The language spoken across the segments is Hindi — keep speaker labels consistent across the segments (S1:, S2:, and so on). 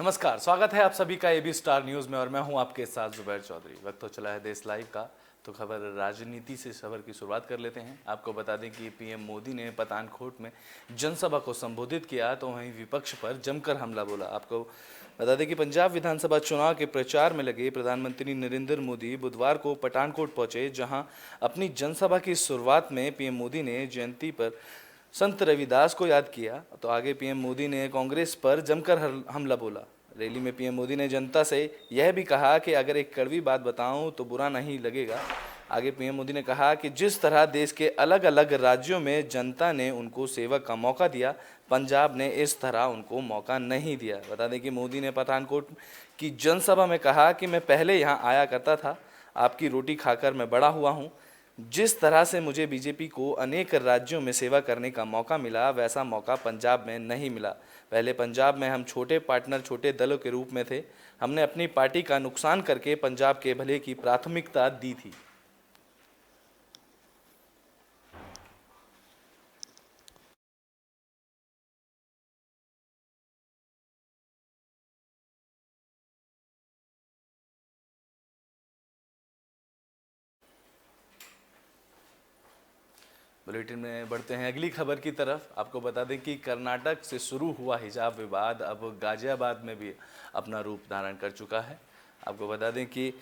S1: नमस्कार, स्वागत है आप सभी का एबी स्टार न्यूज़ में और मैं हूं आपके साथ जुबैर चौधरी। वक्त तो चला है देश लाइव का, तो खबर राजनीति से खबर की शुरुआत कर लेते हैं। आपको बता दें कि पीएम मोदी ने पठानकोट में जनसभा को संबोधित किया तो वहीं विपक्ष पर जमकर हमला बोला। आपको बता दें कि पंजाब विधानसभा चुनाव के प्रचार में लगे प्रधानमंत्री नरेंद्र मोदी बुधवार को पठानकोट पहुंचे, जहां अपनी जनसभा की शुरुआत में पीएम मोदी ने जयंती पर संत रविदास को याद किया। तो आगे पीएम मोदी ने कांग्रेस पर जमकर हमला बोला। रैली में पीएम मोदी ने जनता से यह भी कहा कि अगर एक कड़वी बात बताऊं तो बुरा नहीं लगेगा। आगे पीएम मोदी ने कहा कि जिस तरह देश के अलग अलग राज्यों में जनता ने उनको सेवा का मौका दिया, पंजाब ने इस तरह उनको मौका नहीं दिया। बता दें कि मोदी ने पठानकोट की जनसभा में कहा कि मैं पहले यहाँ आया करता था, आपकी रोटी खाकर मैं बड़ा हुआ हूँ। जिस तरह से मुझे बीजेपी को अनेक राज्यों में सेवा करने का मौका मिला, वैसा मौका पंजाब में नहीं मिला। पहले पंजाब में हम छोटे पार्टनर, छोटे दलों के रूप में थे। हमने अपनी पार्टी का नुकसान करके पंजाब के भले की प्राथमिकता दी थी। बुलेटिन में बढ़ते हैं अगली खबर की तरफ। आपको बता दें कि कर्नाटक से शुरू हुआ हिजाब विवाद अब गाजियाबाद में भी अपना रूप धारण कर चुका है। आपको बता दें कि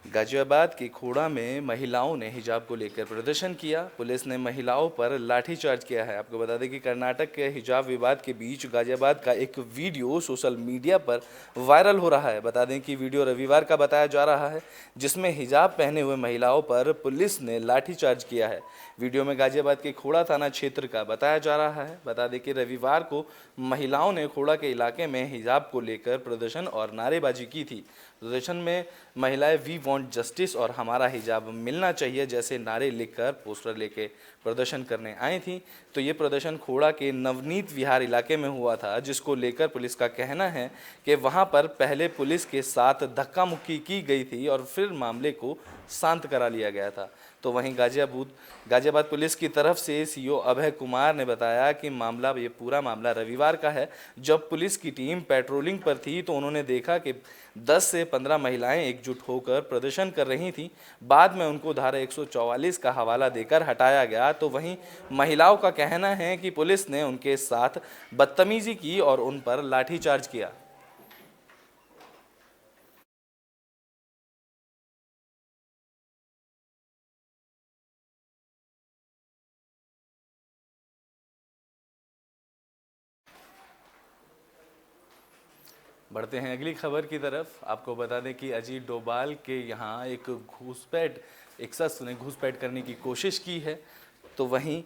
S1: गाजियाबाद के खोड़ा में महिलाओं ने हिजाब को लेकर प्रदर्शन किया। पुलिस ने महिलाओं पर लाठीचार्ज किया है। आपको बता दें कि कर्नाटक के हिजाब विवाद के बीच गाजियाबाद का एक वीडियो सोशल मीडिया पर वायरल हो रहा है। बता दें कि वीडियो रविवार का बताया जा रहा है, जिसमें हिजाब पहने हुए महिलाओं पर पुलिस ने लाठीचार्ज किया है। वीडियो में गाजियाबाद के खोड़ा थाना क्षेत्र का बताया जा रहा है। बता दें कि रविवार को महिलाओं ने खोड़ा के इलाके में हिजाब को लेकर प्रदर्शन और नारेबाजी की थी। प्रदर्शन में महिलाएं वी वांट जस्टिस और हमारा हिजाब मिलना चाहिए जैसे नारे लिखकर पोस्टर लेके प्रदर्शन करने आई थी। तो ये प्रदर्शन खोड़ा के नवनीत विहार इलाके में हुआ था, जिसको लेकर पुलिस का कहना है कि वहां पर पहले पुलिस के साथ धक्का मुक्की की गई थी और फिर मामले को शांत करा लिया गया था। तो वहीं गाजियाबाद पुलिस की तरफ से सीओ अभय कुमार ने बताया कि ये पूरा मामला रविवार का है। जब पुलिस की टीम पेट्रोलिंग पर थी तो उन्होंने देखा कि 10 से 15 महिलाएं एकजुट होकर प्रदर्शन कर रही थीं। बाद में उनको धारा 144 का हवाला देकर हटाया गया। तो वहीं महिलाओं का कहना है कि पुलिस ने उनके साथ बदतमीजी की और उन पर लाठीचार्ज किया। बढ़ते हैं अगली खबर की तरफ। आपको बता दें कि अजीत डोभाल के यहाँ एक शख्स ने घुसपैठ करने की कोशिश की है। तो वहीं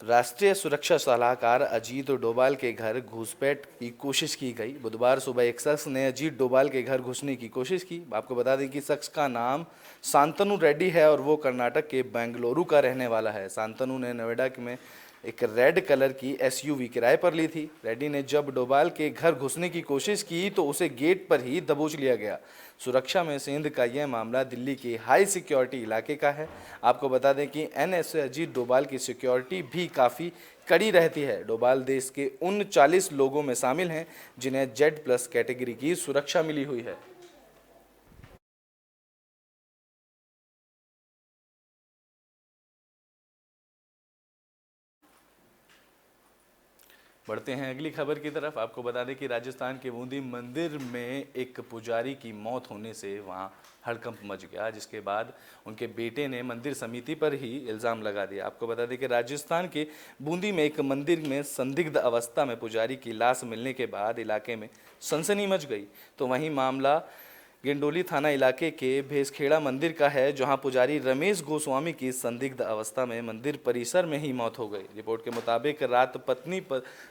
S1: राष्ट्रीय सुरक्षा सलाहकार अजीत डोभाल के घर घुसपैठ की कोशिश की गई। बुधवार सुबह एक शख्स ने अजीत डोभाल के घर घुसने की कोशिश की। आपको बता दें कि शख्स का नाम शांतनु रेड्डी है और वो कर्नाटक के बेंगलुरु का रहने वाला है। शांतनु ने नोएडा में एक रेड कलर की एसयूवी किराए पर ली थी। रेड्डी ने जब डोभाल के घर घुसने की कोशिश की तो उसे गेट पर ही दबोच लिया गया। सुरक्षा में सेंध का यह मामला दिल्ली के हाई सिक्योरिटी इलाके का है। आपको बता दें कि एनएसए अजीत डोभाल की सिक्योरिटी भी काफ़ी कड़ी रहती है। डोभाल देश के उन 40 लोगों में शामिल हैं जिन्हें Z+ कैटेगरी की सुरक्षा मिली हुई है। बढ़ते हैं अगली खबर की तरफ। आपको बता दें कि राजस्थान के बूंदी मंदिर में एक पुजारी की मौत होने से वहां हड़कंप मच गया, जिसके बाद उनके बेटे ने मंदिर समिति पर ही इल्ज़ाम लगा दिया। आपको बता दें कि राजस्थान के बूंदी में एक मंदिर में संदिग्ध अवस्था में पुजारी की लाश मिलने के बाद इलाके में सनसनी मच गई। तो वहीं मामला गिंडोली थाना इलाके के भेसखेड़ा मंदिर का है, जहां पुजारी रमेश गोस्वामी की संदिग्ध अवस्था में मंदिर परिसर में ही मौत हो गई। रिपोर्ट के मुताबिक रात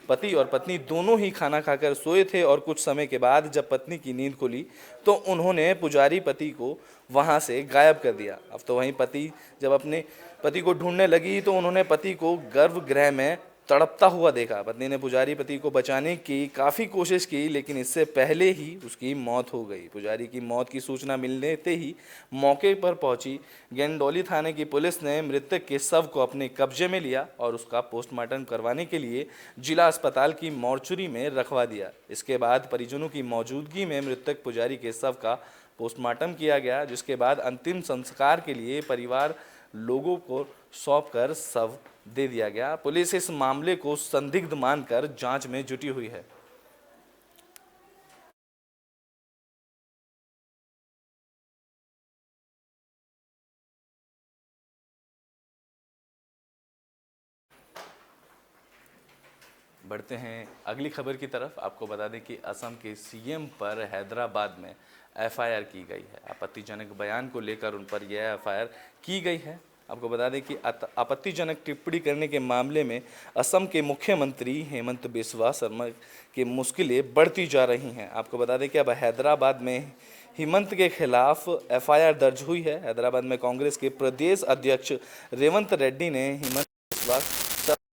S1: पति और पत्नी दोनों ही खाना खाकर सोए थे और कुछ समय के बाद जब पत्नी की नींद खुली तो उन्होंने पुजारी पति को वहां से गायब कर दिया। अब तो वहीं पति जब अपने पति को ढूंढने लगी तो उन्होंने पति को गर्भगृह में तड़पता हुआ देखा। पत्नी ने पुजारी पति को बचाने की काफ़ी कोशिश की, लेकिन इससे पहले ही उसकी मौत हो गई। पुजारी की मौत की सूचना मिलते ही मौके पर पहुंची गेंडोली थाने की पुलिस ने मृतक के शव को अपने कब्जे में लिया और उसका पोस्टमार्टम करवाने के लिए जिला अस्पताल की मॉर्चुरी में रखवा दिया। इसके बाद परिजनों की मौजूदगी में मृतक पुजारी के शव का पोस्टमार्टम किया गया, जिसके बाद अंतिम संस्कार के लिए परिवार लोगों को सौंपकर शव दे दिया गया। पुलिस इस मामले को संदिग्ध मानकर जांच में जुटी हुई है। बढ़ते हैं अगली खबर की तरफ। आपको बता दें कि असम के सीएम पर हैदराबाद में एफआईआर की गई है। आपत्तिजनक बयान को लेकर उन पर यह एफआईआर की गई है। आपको बता दें कि आपत्तिजनक टिप्पणी करने के मामले में असम के मुख्यमंत्री हेमंत बिस्वा शर्मा की मुश्किलें बढ़ती जा रही हैं। आपको बता दें कि अब हैदराबाद में हेमंत के खिलाफ एफआईआर दर्ज हुई है। हैदराबाद में कांग्रेस के प्रदेश अध्यक्ष रेवंत रेड्डी ने हेमंत बिस्वा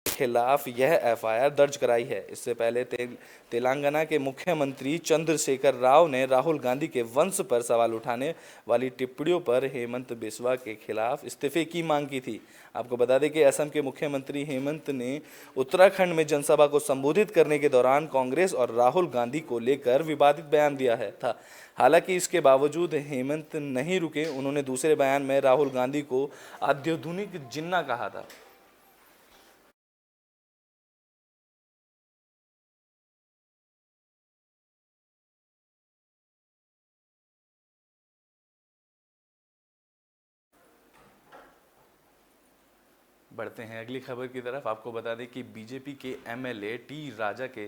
S1: खिलाफ यह एफआईआर दर्ज कराई है। इससे पहले तेलंगाना के मुख्यमंत्री चंद्रशेखर राव ने राहुल गांधी के वंश पर सवाल उठाने वाली टिप्पणियों पर हेमंत बिस्वा के खिलाफ इस्तीफे की मांग की थी। आपको बता दें कि असम के मुख्यमंत्री हेमंत ने उत्तराखंड में जनसभा को संबोधित करने के दौरान कांग्रेस और राहुल गांधी को लेकर विवादित बयान दिया था। हालांकि इसके बावजूद हेमंत नहीं रुके। उन्होंने दूसरे बयान में राहुल गांधी को अत्याधुनिक जिन्ना कहा था। बढ़ते हैं अगली खबर की तरफ। आपको बता दें कि बीजेपी के एमएलए टी राजा के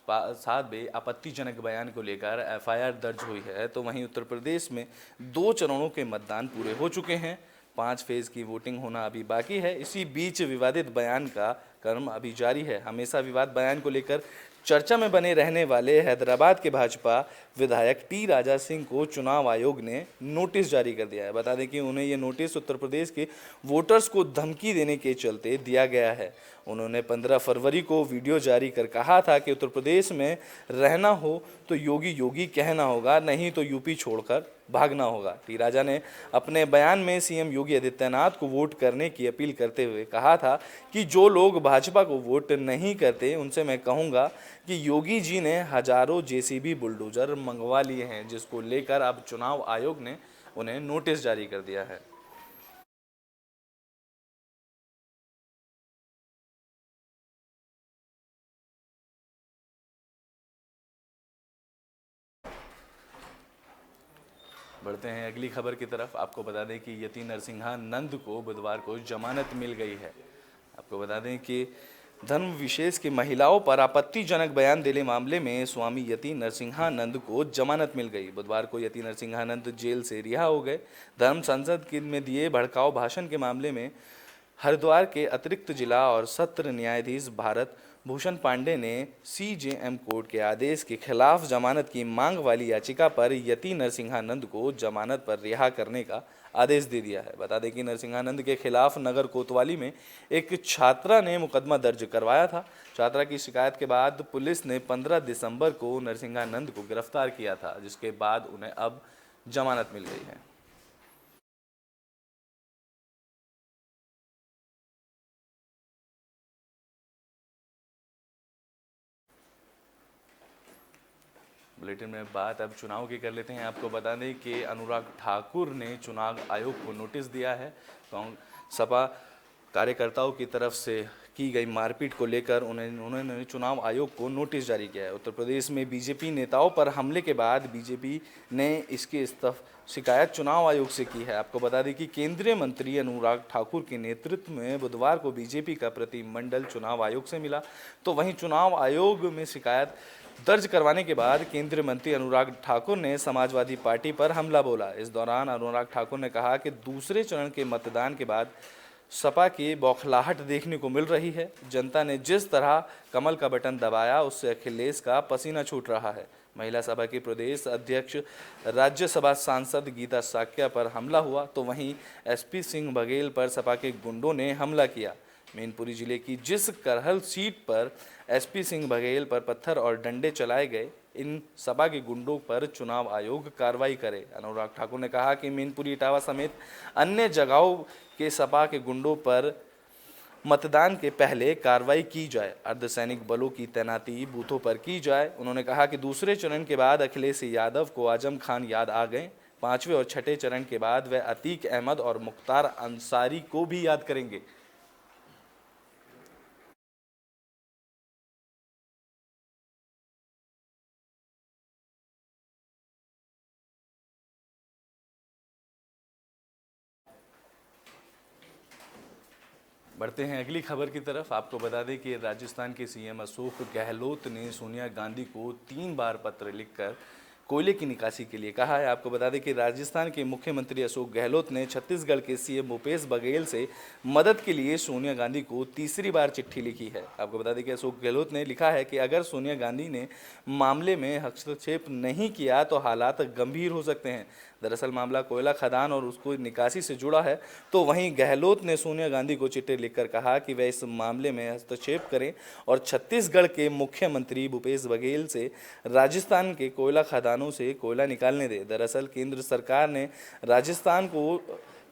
S1: साथ भी आपत्तिजनक बयान को लेकर एफआईआर दर्ज हुई है। तो वहीं उत्तर प्रदेश में 2 चरणों के मतदान पूरे हो चुके हैं। 5 फेज की वोटिंग होना अभी बाकी है। इसी बीच विवादित बयान का क्रम अभी जारी है। हमेशा विवाद बयान को लेकर चर्चा में बने रहने वाले हैदराबाद के भाजपा विधायक टी राजा सिंह को चुनाव आयोग ने नोटिस जारी कर दिया है। बता दें कि उन्हें यह नोटिस उत्तर प्रदेश के वोटर्स को धमकी देने के चलते दिया गया है। उन्होंने 15 फरवरी को वीडियो जारी कर कहा था कि उत्तर प्रदेश में रहना हो तो योगी योगी कहना होगा, नहीं तो यूपी छोड़कर भागना होगा। टी राजा ने अपने बयान में सीएम योगी आदित्यनाथ को वोट करने की अपील करते हुए कहा था कि जो लोग भाजपा को वोट नहीं करते उनसे मैं कहूँगा कि योगी जी ने हजारों जेसीबी बुलडोजर मंगवा लिए हैं, जिसको लेकर अब चुनाव आयोग ने उन्हें नोटिस जारी कर दिया है। बढ़ते हैं अगली खबर की तरफ। आपको बता दें कि यति नरसिंहानंद को बुधवार को जमानत मिल गई है। आपको बता दें कि धर्म विशेष की महिलाओं पर आपत्तिजनक बयान देने मामले में स्वामी यति नरसिंहानंद को जमानत मिल गई। बुधवार को यति नरसिंहानंद जेल से रिहा हो गए। धर्म संसद में दिए भड़काऊ भाषण के मामले में हरिद्वार के अतिरिक्त जिला और सत्र न्यायाधीश भारत भूषण पांडे ने सीजेएम कोर्ट के आदेश के खिलाफ जमानत की मांग वाली याचिका पर यति नरसिंहानंद को जमानत पर रिहा करने का आदेश दे दिया है। बता दें कि नरसिंहानंद के खिलाफ नगर कोतवाली में एक छात्रा ने मुकदमा दर्ज करवाया था। छात्रा की शिकायत के बाद पुलिस ने 15 दिसंबर को नरसिंहानंद को गिरफ्तार किया था, जिसके बाद उन्हें अब जमानत मिल गई है। बुलेटिन में बात अब चुनाव की कर लेते हैं। आपको बता दें कि अनुराग ठाकुर ने चुनाव आयोग को नोटिस दिया है। सपा कार्यकर्ताओं की तरफ से की गई मारपीट को लेकर उन्होंने चुनाव आयोग को नोटिस जारी किया है। उत्तर प्रदेश में बीजेपी नेताओं पर हमले के बाद बीजेपी ने इसकी शिकायत चुनाव आयोग से की है। आपको बता दें कि केंद्रीय मंत्री अनुराग ठाकुर के नेतृत्व में बुधवार को बीजेपी का प्रतिनिधिमंडल चुनाव आयोग से मिला। तो वहीं चुनाव आयोग में शिकायत दर्ज करवाने के बाद केंद्रीय मंत्री अनुराग ठाकुर ने समाजवादी पार्टी पर हमला बोला। इस दौरान अनुराग ठाकुर ने कहा कि दूसरे चरण के मतदान के बाद सपा की बौखलाहट देखने को मिल रही है। जनता ने जिस तरह कमल का बटन दबाया उससे अखिलेश का पसीना छूट रहा है। महिला सभा की प्रदेश अध्यक्ष राज्यसभा सांसद गीता साक्या पर हमला हुआ, तो वहीं एसपी सिंह बघेल पर सपा के गुंडों ने हमला किया। मैनपुरी जिले की जिस करहल सीट पर एसपी सिंह बघेल पर पत्थर और डंडे चलाए गए, इन सपा के गुंडों पर चुनाव आयोग कार्रवाई करे। अनुराग ठाकुर ने कहा कि मैनपुरी, इटावा समेत अन्य जगहों के सपा के गुंडों पर मतदान के पहले कार्रवाई की जाए, अर्धसैनिक बलों की तैनाती बूथों पर की जाए। उन्होंने कहा कि दूसरे चरण के बाद अखिलेश यादव को आजम खान याद आ गए, पांचवें और छठे चरण के बाद वह अतीक अहमद और मुख्तार अंसारी को भी याद करेंगे। बढ़ते हैं अगली खबर की तरफ। आपको बता दें कि राजस्थान के सीएम अशोक गहलोत ने सोनिया गांधी को 3 बार पत्र लिखकर कोयले की निकासी के लिए कहा है। आपको बता दें कि राजस्थान के मुख्यमंत्री अशोक गहलोत ने छत्तीसगढ़ के सीएम भूपेश बघेल से मदद के लिए सोनिया गांधी को तीसरी बार चिट्ठी लिखी है। आपको बता दें कि अशोक गहलोत ने लिखा है कि अगर सोनिया गांधी ने मामले में हस्तक्षेप नहीं किया तो हालात गंभीर हो सकते हैं। दरअसल मामला कोयला खदान और उसको निकासी से जुड़ा है। तो वहीं गहलोत ने सोनिया गांधी को चिट्ठी लिखकर कहा कि वह इस मामले में हस्तक्षेप करें और छत्तीसगढ़ के मुख्यमंत्री भूपेश बघेल से राजस्थान के कोयला खदानों से कोयला निकालने दे। दरअसल केंद्र सरकार ने राजस्थान को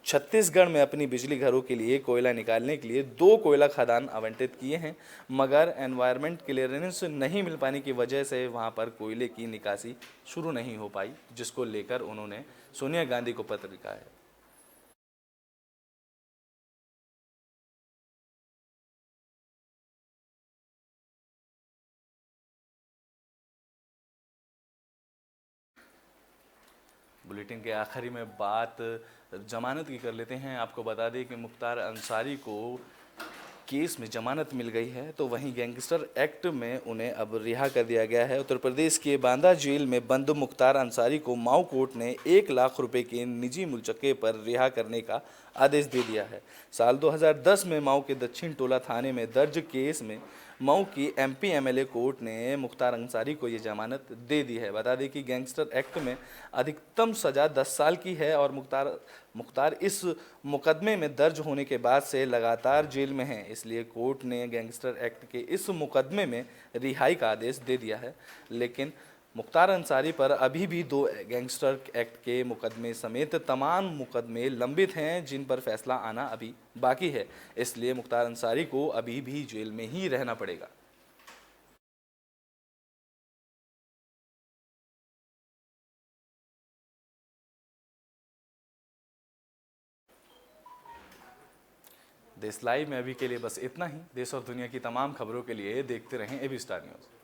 S1: छत्तीसगढ़ में अपनी बिजली घरों के लिए कोयला निकालने के लिए 2 कोयला खदान आवंटित किए हैं, मगर एनवायरमेंट क्लियरेंस नहीं मिल पाने की वजह से वहां पर कोयले की निकासी शुरू नहीं हो पाई, जिसको लेकर उन्होंने सोनिया गांधी को पत्र लिखा है। बुलेटिन के आखिरी में बात जमानत की कर लेते हैं। आपको बता दें कि मुख्तार अंसारी को केस में जमानत मिल गई है, तो वहीं गैंगस्टर एक्ट में उन्हें अब रिहा कर दिया गया है। उत्तर प्रदेश के बांदा जेल में बंद मुख्तार अंसारी को माऊ कोर्ट ने 1 लाख रुपए के निजी मुचलके पर रिहा करने का आदेश दे दिया है। साल 2010 में माऊ के दक्षिण टोला थाने में दर्ज केस में मऊ की एमपी एमएलए कोर्ट ने मुख्तार अंसारी को ये जमानत दे दी है। बता दें कि गैंगस्टर एक्ट में अधिकतम सज़ा 10 साल की है और मुख्तार इस मुकदमे में दर्ज होने के बाद से लगातार जेल में हैं, इसलिए कोर्ट ने गैंगस्टर एक्ट के इस मुकदमे में रिहाई का आदेश दे दिया है। लेकिन मुख्तार अंसारी पर अभी भी 2 गैंगस्टर एक्ट के मुकदमे समेत तमाम मुकदमे लंबित हैं, जिन पर फैसला आना अभी बाकी है, इसलिए मुख्तार अंसारी को अभी भी जेल में ही रहना पड़ेगा। देश लाइव में अभी के लिए बस इतना ही। देश और दुनिया की तमाम खबरों के लिए देखते रहें एबी स्टार न्यूज़।